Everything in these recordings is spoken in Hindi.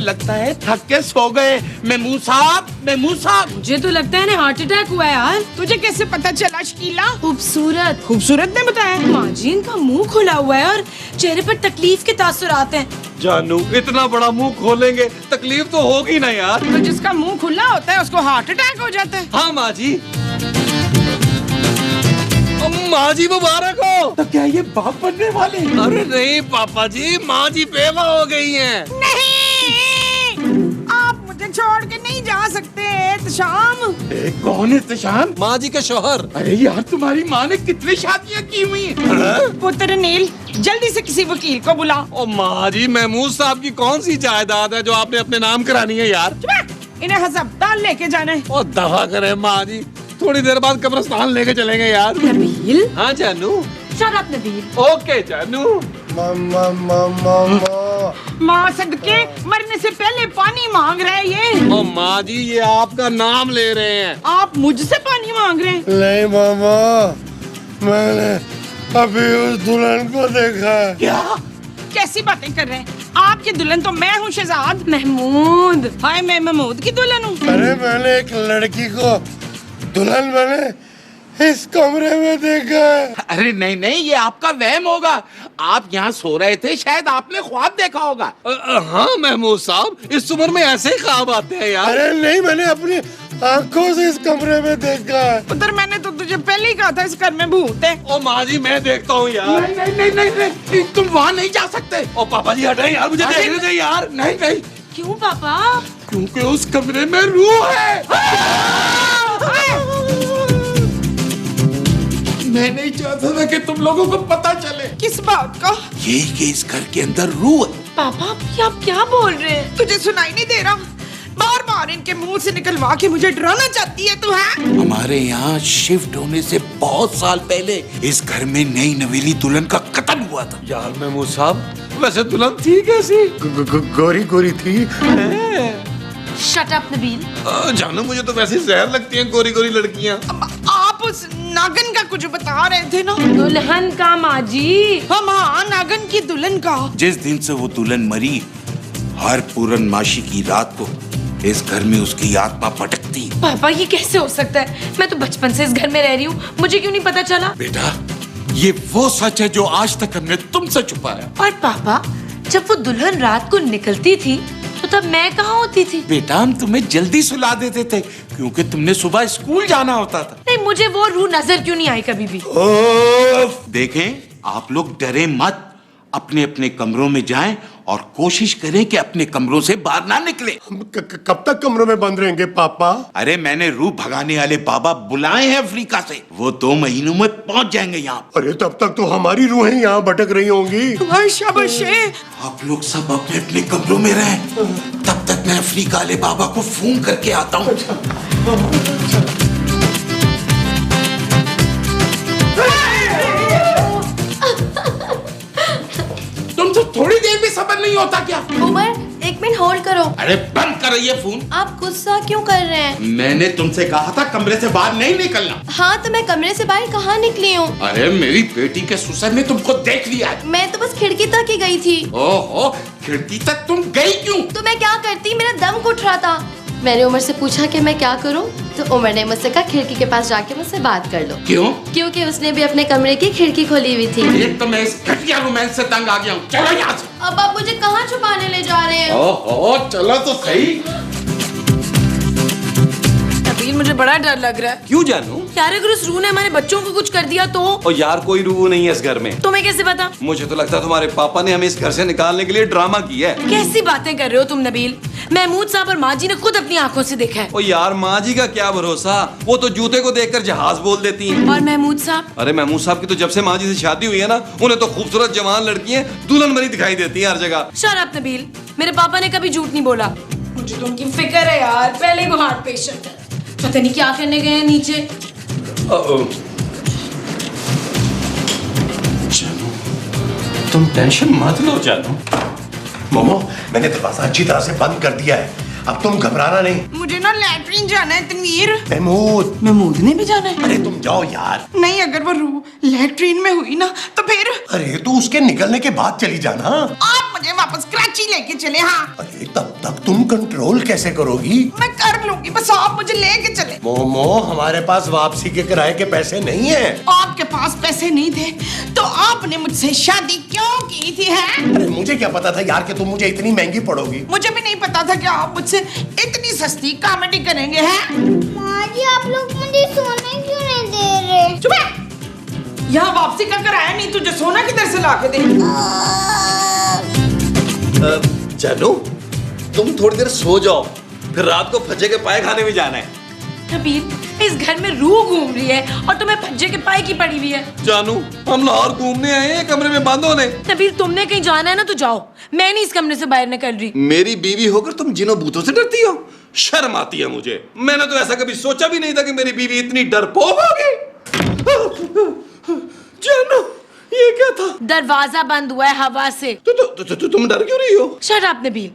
लगता है थक के सो गए। मेमू साहब, मेमू साहब। मुझे तो लगता है ना हार्ट अटैक हुआ है यार। तुझे कैसे पता चला शकीला? खूबसूरत खूबसूरत ने बताया। माँ जी इनका मुंह खुला हुआ है और चेहरे पर तकलीफ के तासुरात हैं। जानू इतना बड़ा मुंह खोलेंगे तकलीफ तो होगी ना यार। तो जिसका मुंह खुला होता है उसको हार्ट अटैक हो जाता है। हाँ माँ जी। माँ जी मुबारक हो। तो क्या ये बाप बनने वाले? अरे नहीं पापा जी, माँ जी बेवा हो गई हैं। नहीं, आप मुझे छोड़ के नहीं जा सकते एहतशाम। कौन है तशान? माँ जी के शौहर। अरे यार तुम्हारी माँ ने कितनी शादियाँ की हुई हैं? पुत्र नील, जल्दी से किसी वकील को बुला। ओ माँ जी, महमूद साहब की कौन सी जायदाद है जो आपने अपने नाम करानी है यार? इन्हें हस्पताल लेके जाना है। ओ दफा करे माँ जी, थोड़ी देर बाद कब्रिस्तान लेके चलेंगे यार। नबील, हाँ जानू। Shut up Nabeel. ओके जानू। माँ सदके मरने से पहले पानी मांग रहे हैं ये। ओ माँ जी, ये आपका नाम ले रहे हैं। आप मुझसे पानी मांग रहे हैं? नहीं मामा, मैंने अभी उस दुल्हन को देखा है। क्या? कैसी बातें कर रहे हैं? आपकी दुल्हन तो मैं हूँ शहजाद। महमूद। हाय, मैं महमूद की दुल्हन हूँ। अरे मैंने एक लड़की को दुल्हन बने इस कमरे में देखा है। अरे नहीं नहीं, ये आपका वहम होगा। आप यहाँ सो रहे थे, शायद आपने ख्वाब देखा होगा। हाँ महमूद साहब, इस उम्र में ऐसे ही ख्वाब आते हैं यार। अरे नहीं, मैंने अपनी आंखों से इस कमरे में देखा है। पुत्र, मैंने तो तुझे पहले ही कहा था इस घर में भूत है। ओ माँ जी, मैं देखता हूँ यार। नहीं नहीं नहीं नहीं, नहीं तुम वहाँ नहीं जा सकते। ओ पापा जी हटाए यार, मुझे देखने दे यार। नहीं नहीं, क्यों पापा? क्योंकि उस कमरे में रूह है। मैं नहीं चाहता था कि तुम लोगों को पता चले। किस बात का? ये कि इस घर के अंदर रूह है। पापा आप क्या बोल रहे हैं? तुझे सुनाई नहीं दे रहा? बार बार इनके मुंह से निकलवा के मुझे डराना चाहती है तू, है? हमारे यहाँ शिफ्ट होने से बहुत साल पहले इस घर में नई नवेली दुल्हन का कत्ल हुआ था। यार महमूद साहब, वैसे दुल्हन थी कैसी? गोरी गोरी थी। Shut up Nabeel. जानू, मुझे तो वैसे जहर लगती हैं गोरी गोरी लड़कियाँ। आप उस नागन का कुछ बता रहे थे ना? दुल्हन का माँ जी। हम, हाँ, नागन की दुल्हन का। जिस दिन से वो दुल्हन मरी, हर पूर्णमासी की रात को इस घर में उसकी आत्मा भटकती। पापा ये कैसे हो सकता है? मैं तो बचपन से इस घर में रह रही हूँ, मुझे क्यों नहीं पता चला? बेटा, ये वो सच है जो आज तक हमने तुमसे छुपाया। और पापा, जब वो दुल्हन रात को निकलती थी तो तब मैं कहाँ होती थी? बेटा, हम तुम्हें जल्दी सुला देते थे क्योंकि तुमने सुबह स्कूल जाना होता था। नहीं, मुझे वो रूह नजर क्यों नहीं आई कभी भी? देखें, आप लोग डरे मत। अपने अपने कमरों में जाएं और कोशिश करें कि अपने कमरों से बाहर ना निकले। हम कब तक कमरों में बंद रहेंगे पापा? अरे मैंने रूह भगाने वाले बाबा बुलाए हैं अफ्रीका से। वो 2 महीनों में पहुंच जाएंगे यहाँ। अरे तब तक तो हमारी रूहें यहाँ भटक रही होंगी। शाबाशे। आप लोग सब अपने अपने कमरों में रहें। तब तक मैं अफ्रीका वाले बाबा को फोन करके आता हूँ। तुम तो थोड़ी देर भी सब्र नहीं होता क्या? उमर, 1 मिनट होल्ड करो। अरे बंद करो ये फोन। आप गुस्सा क्यों कर रहे हैं? मैंने तुमसे कहा था कमरे से बाहर नहीं निकलना। हाँ, तो मैं कमरे से बाहर कहाँ निकली हूँ? अरे मेरी बेटी के ससुर ने तुमको देख लिया है। मैं तो बस खिड़की तक ही गई थी। ओहो, खिड़की तक तुम गई क्यों? तो मैं क्या करती, मेरा दम घुट रहा था। मैंने उमर से पूछा कि मैं क्या करूँ, तो उमर ने मुझसे कहा खिड़की के पास जाके मुझसे बात कर लो। क्यों? क्योंकि उसने भी अपने कमरे की खिड़की खोली हुई थी। एक तो मैं इस घटिया रोमांस से तंग आ गया हूँ। चलो यहाँ से। अब आप मुझे कहाँ छुपाने ले जा रहे हैं? ओहो, चलो तो सही। नबील, मुझे बड़ा डर लग रहा है। क्यों जानू? यार अगर उस रूह ने हमारे बच्चों को कुछ कर दिया तो? और यार कोई रूह नहीं है इस घर में। तुम्हें कैसे पता? मुझे तो लगता है तुम्हारे पापा ने हमें इस घर से निकालने के लिए ड्रामा किया है। कैसी बातें कर रहे हो तुम नबील? महमूद साहब और माँ जी ने खुद अपनी आंखों से देखा है। ओ यार, माँ जी का क्या भरोसा, वो तो जूते को देखकर जहाज बोल देती हैं। और महमूद साहब? अरे महमूद साहब की तो जब से माँ जी से शादी हुई है ना, उन्हें तो खूबसूरत जवान लड़कियां दुल्हन बनी दिखाई देती हैं हर जगह। शट अप नबील, मेरे पापा ने कभी झूठ नहीं बोला। मुझे तो उनकी फिक्र है यार, पहले वो हार्ट पेशेंट है, पता नहीं क्या करने गए हैं नीचे। जानू, तुम टेंशन मत लो जानू। मोमो, मैंने दरवाजा अच्छी तरह से बंद कर दिया है। अब तुम घबराना नहीं। मुझे ना लैट्रिन जाना है तनवीर। महमूद, महमूद ने भी जाना है? अरे तुम जाओ यार। नहीं, अगर वो रू लैट्रिन में हुई ना तो फिर अरे तो उसके निकलने के बाद चली जाना। आप मुझे वापस कराची लेके चले। हाँ, अरे तब तक तुम कंट्रोल कैसे करोगी? मैं कर लूंगी, बस आप मुझे लेके चले। मोमो, हमारे पास वापसी के किराए के पैसे नहीं है। आपके पास पैसे नहीं थे तो आपने मुझसे शादी क्यों की थी? है अरे मुझे क्या पता था यार कि तुम मुझे इतनी महंगी पड़ोगी। मुझे भी नहीं पता था कि आप मुझसे इतनी सस्ती कॉमेडी करेंगे। हैं माँ जी, आप लोग मुझे सोने क्यों नहीं दे रहे? चुप है। यहाँ वापसी का कराया नहीं, तुझे सोना किधर से लाके दे? जानू, तुम थोड़ी देर सो जाओ, फिर रात को फज्जे के पाए खाने भी जाना है। नबील, इस घर में रूह घूम रही है और तुम्हें भज्जे के पाए की पड़ी हुई है। जानू, हम लाहौर घूमने आए हैं, कमरे में बंद होने। नबील, तुमने कहीं जाना है ना तो जाओ, मैं नहीं इस कमरे से बाहर निकल रही। मेरी बीवी होकर तुम जिनों भूतों से डरती हो? शर्म आती है मुझे। मैंने तो ऐसा कभी सोचा भी नहीं था कि मेरी बीवी इतनी डरपोक होगी। जानू, ये क्या था? दरवाजा बंद हुआ है हवा से। तुम डर क्यों रही हो? शट अप नबील,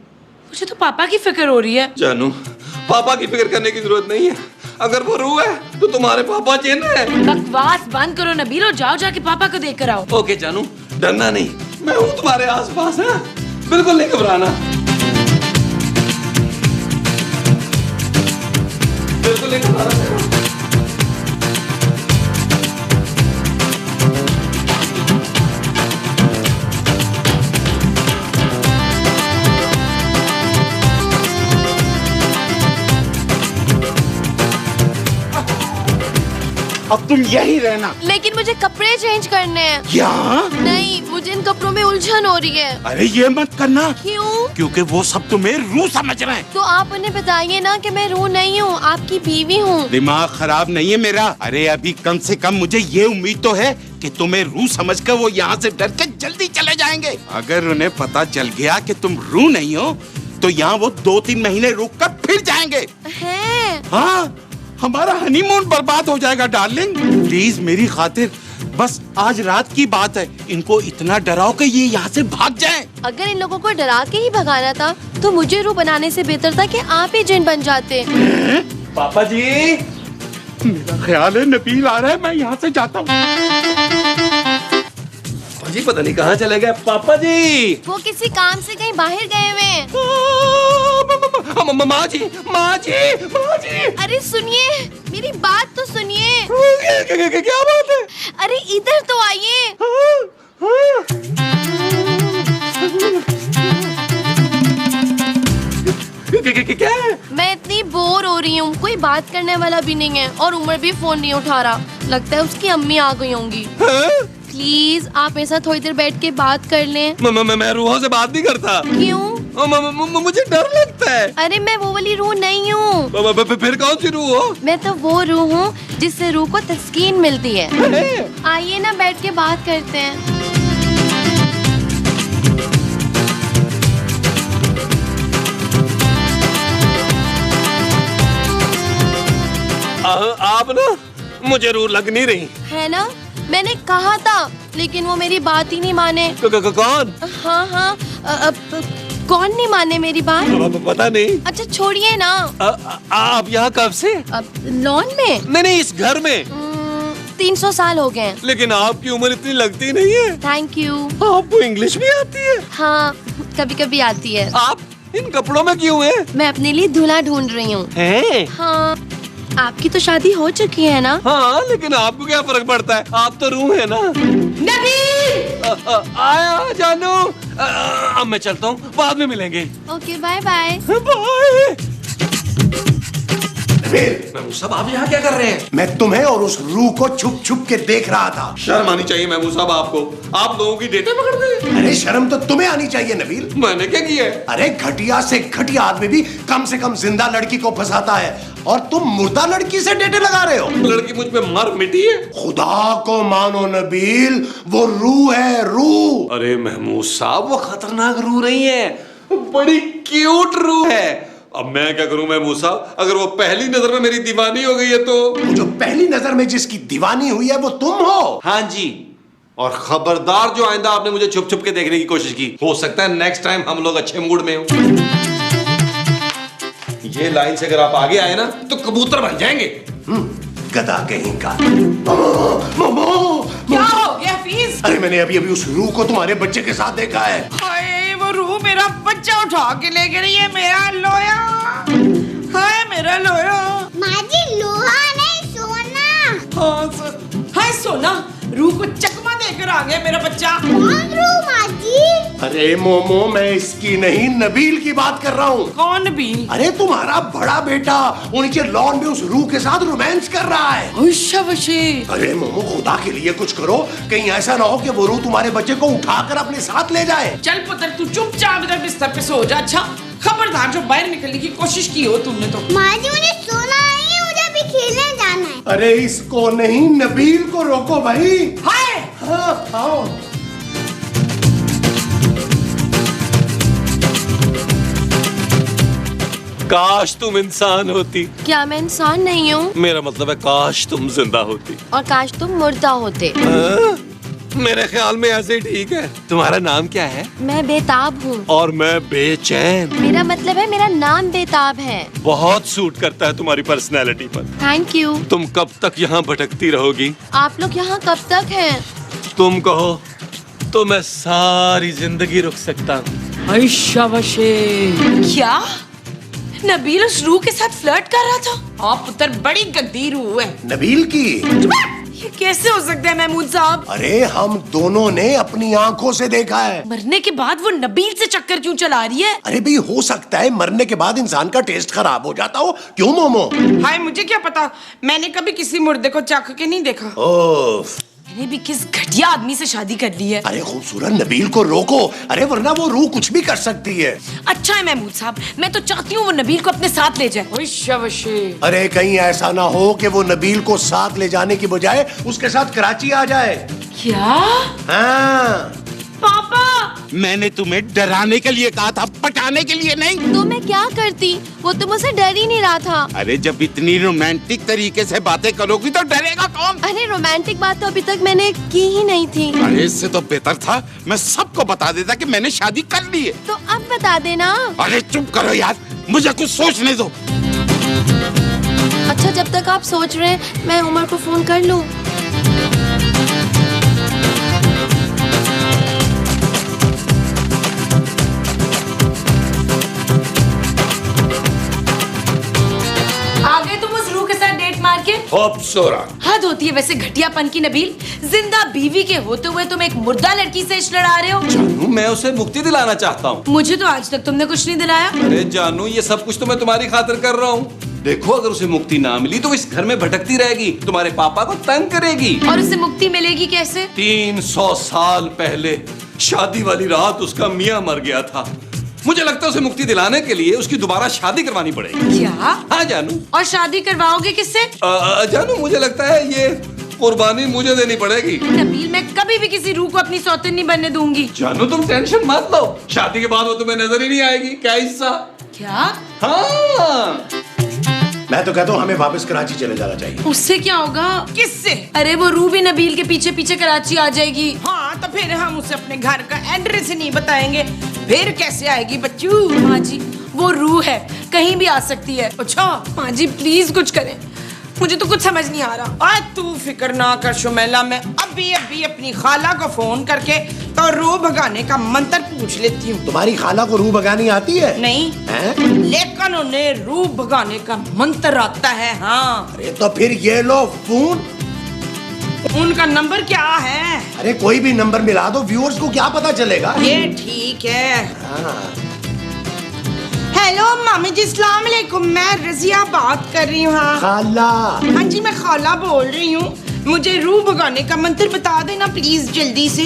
मुझे तो पापा की फिक्र हो रही है। जानू, पापा की फिक्र करने की जरूरत नहीं है। अगर वो रूह है तो तुम्हारे पापा जिन है। बकवास बंद करो नबील और जाओ जाके पापा को देख कर आओ। ओके जानू, डरना नहीं, मैं हूँ तुम्हारे आसपास। है, बिल्कुल नहीं घबराना, बिल्कुल नहीं घबराना। अब तुम यही रहना। लेकिन मुझे कपड़े चेंज करने हैं। क्या? नहीं, मुझे इन कपड़ों में उलझन हो रही है। अरे ये मत करना। क्यों? क्योंकि वो सब तुम्हें रूह समझ रहे हैं। तो आप उन्हें बताइए ना कि मैं रूह नहीं हूँ, आपकी बीवी हूँ। दिमाग खराब नहीं है मेरा। अरे अभी कम से कम मुझे ये उम्मीद तो है कि तुम्हें रूह समझकर वो यहाँ से डर के जल्दी चले जाएंगे। अगर उन्हें पता चल गया कि तुम रूह नहीं हो तो यहाँ वो 2-3 महीने रुक कर फिर जाएंगे। हैं? हाँ, हमारा हनीमून बर्बाद हो जाएगा डार्लिंग। प्लीज मेरी खातिर, बस आज रात की बात है। इनको इतना डराओ कि ये यहाँ से भाग जाएं। अगर इन लोगों को डरा के ही भगाना था तो मुझे रूह बनाने से बेहतर था कि आप ही जिन बन जाते। पापा जी, मेरा ख्याल है नबील आ रहा है, मैं यहाँ से जाता हूँ। जी पता नहीं कहाँ चले गए पापा जी। वो किसी काम से कहीं बाहर गए हुए हैं। माँ जी, माँ जी, माँ जी। अरे सुनिए, मेरी बात तो सुनिए। क्या बात है? अरे इधर तो आइए। क्या है? मैं इतनी बोर हो रही हूँ, कोई बात करने वाला भी नहीं है और उमर भी फोन नहीं उठा रहा। लगता है उसकी अम्मी आ गई होंगी। प्लीज आप मेरे साथ थोड़ी देर बैठ के बात कर लें। मैं रूहों से बात नहीं करता। क्यों? मुझे डर लगता है। अरे मैं वो वाली रूह नहीं हूँ। फिर कौन सी रूह हो? मैं तो वो रूह हूँ जिससे रूह को तस्कीन मिलती है। आइए ना बैठ के बात करते हैं। आप ना मुझे रूह लग नहीं रही है ना, मैंने कहा था, लेकिन वो मेरी बात ही नहीं माने। कौन? हाँ, कौन नहीं माने मेरी बात? पता नहीं। अच्छा छोड़िए ना। आप यहाँ कब से? लॉन में? नहीं, इस घर में। 300 साल हो गए। लेकिन आपकी उम्र इतनी लगती नहीं है। Thank you. आपको इंग्लिश भी आती है? हाँ, कभी कभी आती है। आप इन कपड़ों में क्यों हैं? मैं अपने लिए दूल्हा ढूंढ रही हूँ। हाँ, आपकी तो शादी हो चुकी है ना? हाँ, लेकिन आपको क्या फर्क पड़ता है? आप तो रूह है ना। नबील! आया जानू। अब मैं चलता हूँ, बाद में मिलेंगे। Okay, bye bye. Bye. Nabeel, Mahmood साहब, आप यहाँ क्या कर रहे हैं? मैं तुम्हें और उस रूह को छुप छुप के देख रहा था। शर्म आनी चाहिए महमूद साहब आपको। आप लोगों की डेटे पकड़ते हैं। अरे शर्म तो तुम्हें आनी चाहिए नबील। मैंने क्या किया है? अरे घटिया से घटिया आदमी भी कम से कम जिंदा लड़की को फंसाता है और तुम मुर्दा लड़की से डेटे लगा रहे हो। लड़की मुझ पे मर मिटी है। खुदा को मानो नबील, वो रूह है, रूह। अरे महमूद साहब, वो खतरनाक रूह नहीं है, बड़ी क्यूट रूह है। अब मैं क्या करूं महमूद साहब? अगर वो पहली नजर में मेरी दीवानी हो गई है तो? जो पहली नजर में जिसकी दीवानी हुई है वो तुम हो। हाँ जी, और खबरदार जो आइंदा आपने मुझे छुप छुप के देखने की कोशिश की, हो सकता है नेक्स्ट टाइम हम लोग अच्छे मूड में हो। ये लाइन से अगर आप आगे आए ना तो कबूतर बन जाएंगे। गधा कहीं का। मोमो, क्या हो गया हफीज? अरे मैंने अभी अभी उस रूह को तुम्हारे बच्चे के साथ देखा है। हाय वो रूह मेरा बच्चा उठा के ले गई है, मेरा लोया। हाय मेरा लोया। माँ जी लोहा नहीं सोना। हाय सोना, रूह को चकमा देकर आ गया मेरा बच्चा। कौन रूह माँ जी? अरे मोमो, मैं इसकी नहीं नबील की बात कर रहा हूँ। कौन भी? अरे तुम्हारा बड़ा बेटा उनके लॉन में उस रूह के साथ रोमांस कर रहा है। अरे मोमो, खुदा के लिए कुछ करो, कहीं ऐसा ना हो कि वो रूह तुम्हारे बच्चे को उठाकर अपने साथ ले जाए। चल पुत्र, तू चुपचाप इधर बिस्तर पे सो जा। अच्छा खबरदार जो बाहर निकलने की कोशिश की हो तुमने तो। माँ जी मुझे सोना नहीं है, मुझे अभी खेलने जाना है। अरे इसको नहीं, नबील को रोको भाई। हाय हाँ, आओ। काश तुम इंसान होती। क्या मैं इंसान नहीं हूँ? मेरा मतलब है काश तुम जिंदा होती। और काश तुम मुर्दा होते। मेरे ख्याल में ऐसे ही ठीक है। तुम्हारा नाम क्या है? मैं बेताब हूँ। और मैं बेचैन। मेरा मतलब है मेरा नाम बेताब है। बहुत सूट करता है तुम्हारी पर्सनैलिटी पर। Thank you. तुम कब तक यहाँ भटकती रहोगी? आप लोग यहाँ कब तक हैं? तुम कहो तो मैं सारी जिंदगी रुक सकता हूँ। क्या नबील उस रूह के साथ फ्लर्ट कर रहा था? हाँ पुत्र, बड़ी गंदी रूह है। नबील की? ये कैसे हो सकता है महमूद साहब? अरे हम दोनों ने अपनी आंखों से देखा है। मरने के बाद वो नबील से चक्कर क्यों चला रही है? अरे भाई, हो सकता है मरने के बाद इंसान का टेस्ट खराब हो जाता हो। क्यों मोमो? हाय मुझे क्या पता, मैंने कभी किसी मुर्दे को चख के नहीं देखा। ओफ, मैंने भी किस घटिया आदमी से शादी कर ली है। अरे खूबसूरत नबील को रोको, अरे वरना वो रूह कुछ भी कर सकती है। अच्छा है महमूद साहब, मैं तो चाहती हूँ वो नबील को अपने साथ ले जाए। अरे कहीं ऐसा ना हो कि वो नबील को साथ ले जाने की बजाय उसके साथ कराची आ जाए। क्या? हाँ। पापा, मैंने तुम्हें डराने के लिए कहा था, पटाने के लिए नहीं। तो मैं क्या करती? वो तो मुझसे डर ही नहीं रहा था। अरे जब इतनी रोमांटिक तरीके से बातें करोगी तो डरेगा कौन? अरे रोमांटिक बात तो अभी तक मैंने की ही नहीं थी। अरे इससे तो बेहतर था मैं सबको बता देता कि मैंने शादी कर ली है। तो अब बता देना। अरे चुप करो यार, मुझे कुछ सोचने दो। अच्छा जब तक आप सोच रहे हैं मैं उमर को फोन कर लूं। आगे तुम उस रूह के साथ डेट मार के? हद होती है वैसे घटियापन की नबील। जिंदा बीवी के होते हुए तुम एक मुर्दा लड़की से इश्क लड़ा रहे हो। जानू, मैं उसे मुक्ति दिलाना चाहता हूँ। मुझे तो आज तक तुमने कुछ नहीं दिलाया। अरे जानू, ये सब कुछ तो मैं तुम्हारी खातिर कर रहा हूँ। देखो, अगर उसे मुक्ति ना मिली तो वो इस घर में भटकती रहेगी, तुम्हारे पापा को तंग करेगी। और उसे मुक्ति मिलेगी कैसे? 300 साल पहले शादी वाली रात उसका मियाँ मर गया था। मुझे लगता है उसे मुक्ति दिलाने के लिए उसकी दोबारा शादी करवानी पड़ेगी। क्या? हाँ जानू। और शादी करवाओगे किससे? जानू, मुझे लगता है ये कुर्बानी मुझे देनी पड़ेगी। नबील, मैं कभी भी किसी रूह को अपनी सौतन नहीं बनने दूंगी। जानू, तुम टेंशन मत लो, शादी के बाद वो तुम्हें नजर ही नहीं आएगी। क्या हिस्सा? क्या? हाँ। मैं तो कहता हूँ हमें वापस कराची चले जाना चाहिए। उससे क्या होगा? किससे? अरे वो रूह भी नबील के पीछे पीछे कराची आ जाएगी। हाँ तो फिर हम उसे अपने घर का एड्रेस ही नहीं बताएंगे, फिर कैसे आएगी बच्चू? माँ जी, वो रूह है, कहीं भी आ सकती है। अच्छा माँ जी प्लीज कुछ करें, मुझे तो कुछ समझ नहीं आ रहा। आज तू फिक्र ना कर शुमेला, मैं अभी अभी अपनी खाला को फोन करके तो रूह भगाने का मंत्र पूछ लेती हूँ। तुम्हारी खाला को रूह भगानी आती है? नहीं हैं? लेकिन उन्हें रूह भगाने का मंत्र आता है। हाँ। अरे तो फिर ये लो फोन। उनका नंबर क्या है? अरे कोई भी नंबर मिला दो, व्यूअर्स को क्या पता चलेगा। ये ठीक है। हाँ। हेलो मामी जी, अस्सलाम वालेकुम, मैं रजिया बात कर रही हूँ। हाँ खाला। हाँ जी, मैं खाला बोल रही हूँ। मुझे रूह भगाने का मंत्र बता देना प्लीज जल्दी से।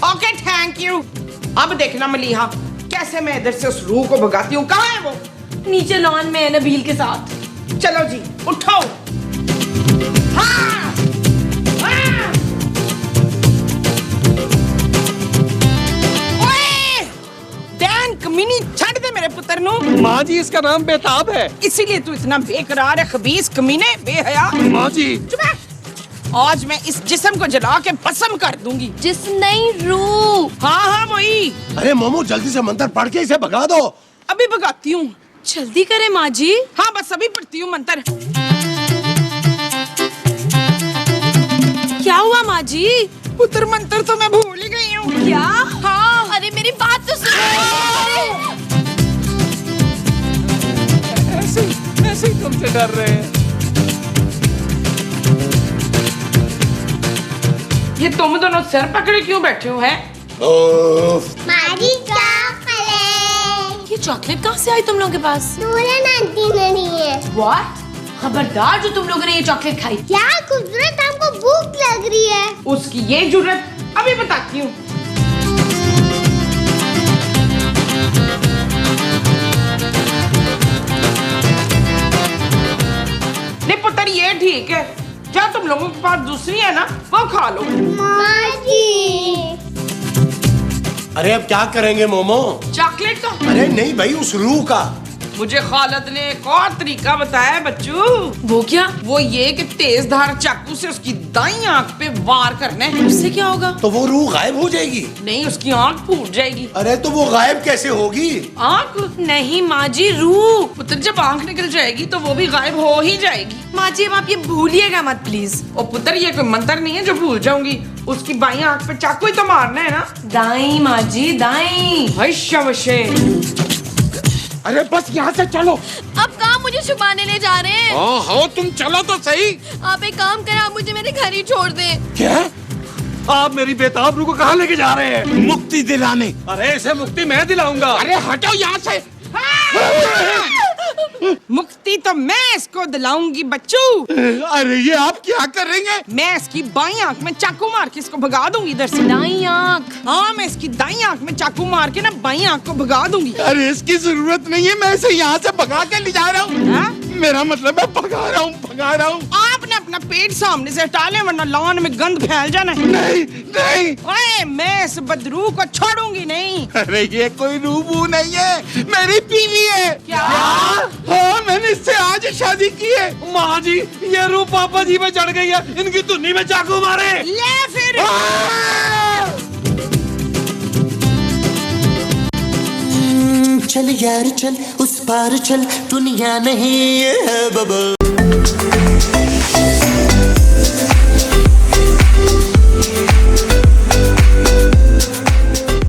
Okay thank you. अब देखना मलीहा कैसे मैं इधर से उस रूह को भगाती हूँ। कहाँ है वो? नीचे लॉन में है नबील के साथ। चलो जी उठो। हाँ। हाँ। ओए! डैन कमीनी, छड़ दे मेरे पुत्र नु। माँ जी, इसका नाम बेताब है। इसीलिए तू इतना बेकरार है, खबीस कमीने, बेहया। माँ जी। चुप है। आज मैं इस जिस्म को जला के भस्म कर दूंगी। जिस्म नहीं, रूह। हाँ हाँ वही। अरे मोमो जल्दी से मंत्र पढ़ के इसे भगा दो। अभी भगाती हूँ। जल्दी करें माँ जी। हाँ बस अभी पढ़ती हूँ मंत्र। क्या हुआ माँ जी? पुत्र मंत्र तो मैं भूल ही गई हूँ। क्या? हाँ, अरे मेरी बात तो सुनो। ऐसे ही तुमसे डर रहे हैं। ये तुम दोनों सर पकड़े क्यों बैठे हो हैं? मारी चॉकलेट। ये चॉकलेट कहाँ से आई तुम लोगों के पास? नूरन आंटी ने दी है। What? खबरदार जो तुम लोगों ने ये चॉकलेट खाई। क्या खूबसूरत, हमको भूख लग रही है। उसकी ये जुर्रत, अभी बताती हूँ। नहीं पुत्र ये ठीक है, क्या तुम लोगों के पास दूसरी है ना, वो खा लो। माँ जी। अरे अब क्या करेंगे मोमो? चॉकलेट का? अरे नहीं भाई, उस रूह का। मुझे खालद ने एक और तरीका बताया है बच्चू। वो क्या? वो ये कि तेज धार चाकू से उसकी दाईं आंख पे वार करना है। उससे क्या होगा? तो वो रूह गायब हो जाएगी? नहीं, उसकी आंख फूट जाएगी। अरे तो वो गायब कैसे होगी? आंख? नहीं माँ जी, रूह। पुत्र जब आंख निकल जाएगी तो वो भी गायब हो ही जाएगी। माँ जी अब आप ये भूलिएगा मत प्लीज। ओ पुत्र ये कोई मंत्र नहीं है जो भूल जाऊंगी। उसकी बाईं आंख पे चाकू ही तो मारना है ना। दाई माँ जी, दाई। वशे। अरे बस यहाँ से चलो। अब कहाँ मुझे छुपाने ले जा रहे हैं? हो तुम चलो तो सही। आप एक काम करें, आप मुझे मेरे घर ही छोड़ दें। क्या? आप मेरी बेताब रूह को कहाँ लेके जा रहे हैं? मुक्ति दिलाने। अरे इसे मुक्ति मैं दिलाऊंगा। अरे हटो यहाँ से। मुक्ति तो मैं इसको दिलाऊंगी बच्चू। अरे ये आप क्या करेंगे? मैं इसकी बाईं आंख में चाकू मार के इसको भगा दूंगी इधर से। दाईं आंख? हाँ मैं इसकी दाईं आंख में चाकू मार के ना बाईं आंख को भगा दूंगी। अरे इसकी जरूरत नहीं है, मैं इसे यहाँ से भगा के ले जा रहा हूँ। हाँ? मेरा मतलब है भगा रहा हूँ। आपने अपना पेट सामने से हटा ले वरना लॉन में गंद फैल जाना है। नहीं नहीं। ओए मैं इस बदरू को छोड़ूंगी नहीं। अरे ये कोई रूबू नहीं है, मेरी बीवी है। क्या? हाँ मैंने इससे आज शादी की है। माँ जी ये रूह पापा जी में चढ़ गई है, इनकी धुन्नी में चाकू मारे। ले फिर। चल यार चल, उस पार चल, दुनिया नहीं है बबल।